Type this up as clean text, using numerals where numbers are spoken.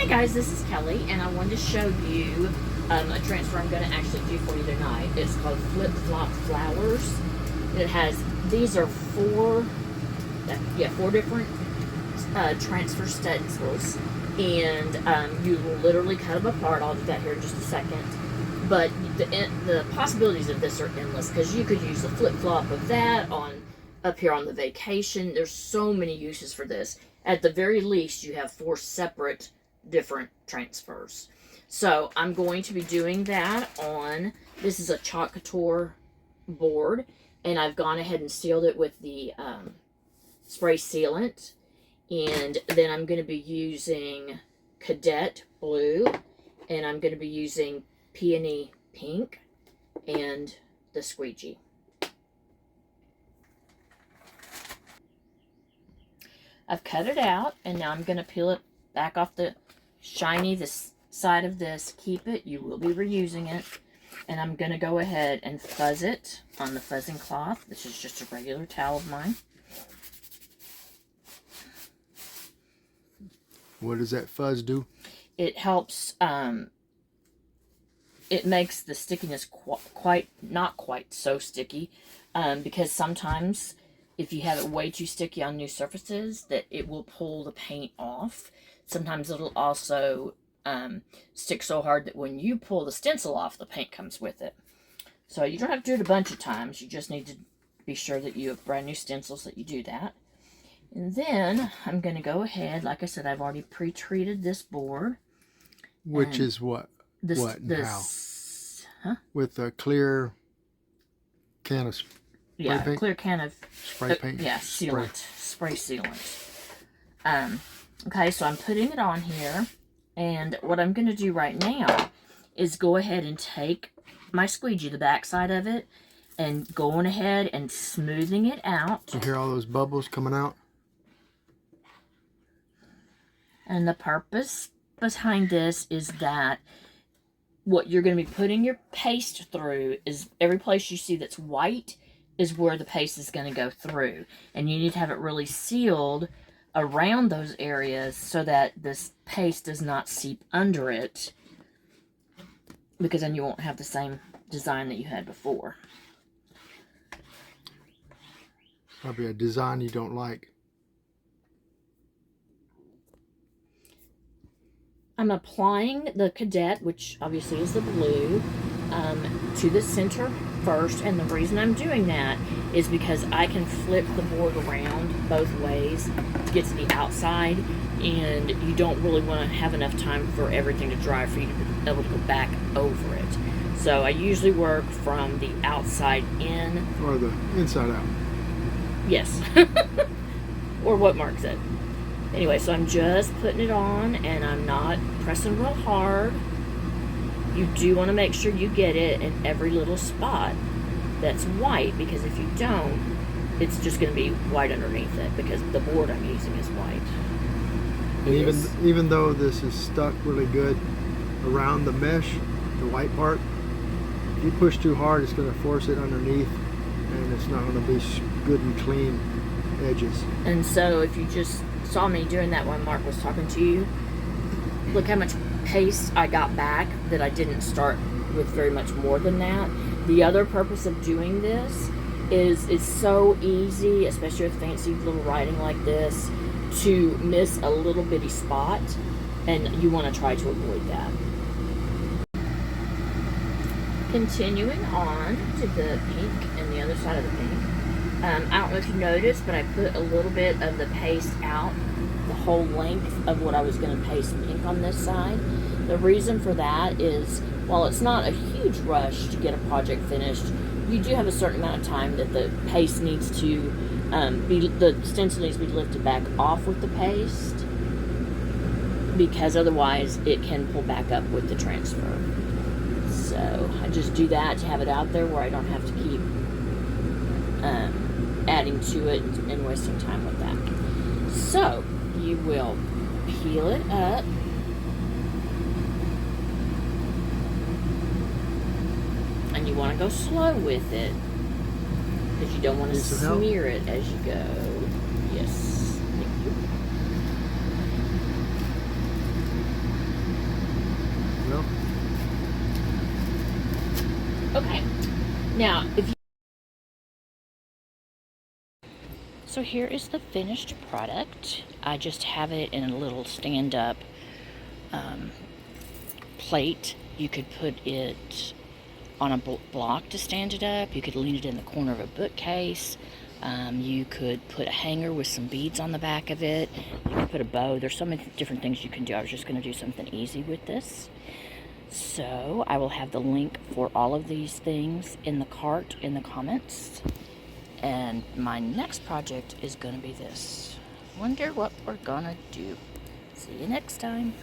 guys, this is Kelly, and I wanted to show you a transfer I'm going to actually do for you tonight. It's called Flip Flop Flowers. It has, these are four different transfer stencils, and you will literally cut them apart. I'll do that here in just a second. But the possibilities of this are endless, because you could use the flip flop of that on up here on the vacation. There's so many uses for this. At the very least, you have 4 separate different transfers. So I'm going to be doing that on, this is a Chalk Couture board, and I've gone ahead and sealed it with the spray sealant. And then I'm going to be using Cadet Blue, and I'm going to be using Peony Pink, and the squeegee. I've cut it out, and now I'm going to peel it back off the shiny this side of this. Keep it, you will be reusing it. And I'm going to go ahead and fuzz it on the fuzzing cloth. This is just a regular towel of mine. What does that fuzz do? It helps, it makes the stickiness not quite so sticky, because sometimes if you have it way too sticky on new surfaces, that it will pull the paint off. Sometimes it'll also stick so hard that when you pull the stencil off, the paint comes with it. So you don't have to do it a bunch of times. You just need to be sure that you have brand new stencils that you do that. And then I'm going to go ahead, like I said, I've already pre-treated this board. Which is what? What and how? Huh? With a clear can of spray paint? Clear can of spray paint. Sealant. Spray sealant. Okay, so I'm putting it on here. And what I'm going to do right now is go ahead and take my squeegee, the back side of it, and going ahead and smoothing it out. You hear all those bubbles coming out? And the purpose behind this is that what you're going to be putting your paste through is every place you see that's white is where the paste is going to go through. And you need to have it really sealed around those areas so that this paste does not seep under it, because then you won't have the same design that you had before. Probably a design you don't like. I'm applying the Cadet, which obviously is the blue, to the center first. And the reason I'm doing that is because I can flip the board around both ways to get to the outside. And you don't really want to have enough time for everything to dry for you to be able to go back over it. So I usually work from the outside in. Or the inside out. Yes. Or what Mark said. Anyway, so I'm just putting it on, and I'm not pressing real hard. You do want to make sure you get it in every little spot that's white, because if you don't, it's just going to be white underneath it, because the board I'm using is white. And even though this is stuck really good around the mesh, the white part, if you push too hard, it's going to force it underneath, and it's not going to be good and clean edges. And so if you just saw me doing that when Mark was talking to you, look how much paste I got back that I didn't start with very much more than that. The other purpose of doing this is it's so easy, especially with fancy little writing like this, to miss a little bitty spot, and you want to try to avoid that. Continuing on to the pink and the other side of the pink. I don't know if you noticed, but I put a little bit of the paste out the whole length of what I was going to paste pink on this side. The reason for that is, while it's not a huge rush to get a project finished, you do have a certain amount of time that the paste needs to the stencil needs to be lifted back off with the paste, because otherwise it can pull back up with the transfer. So I just do that to have it out there where I don't have to keep adding to it and wasting time with that. So you will peel it up, and you want to go slow with it because you don't want to smear it as you go. Yes, thank you. Okay. Now, so here is the finished product. I just have it in a little stand-up plate. You could put it on a block to stand it up. You could lean it in the corner of a bookcase. You could put a hanger with some beads on the back of it. You could put a bow. There's so many different things you can do. I was just going to do something easy with this. So I will have the link for all of these things in the cart in the comments. And my next project is going to be this. Wonder what we're going to do. See you next time.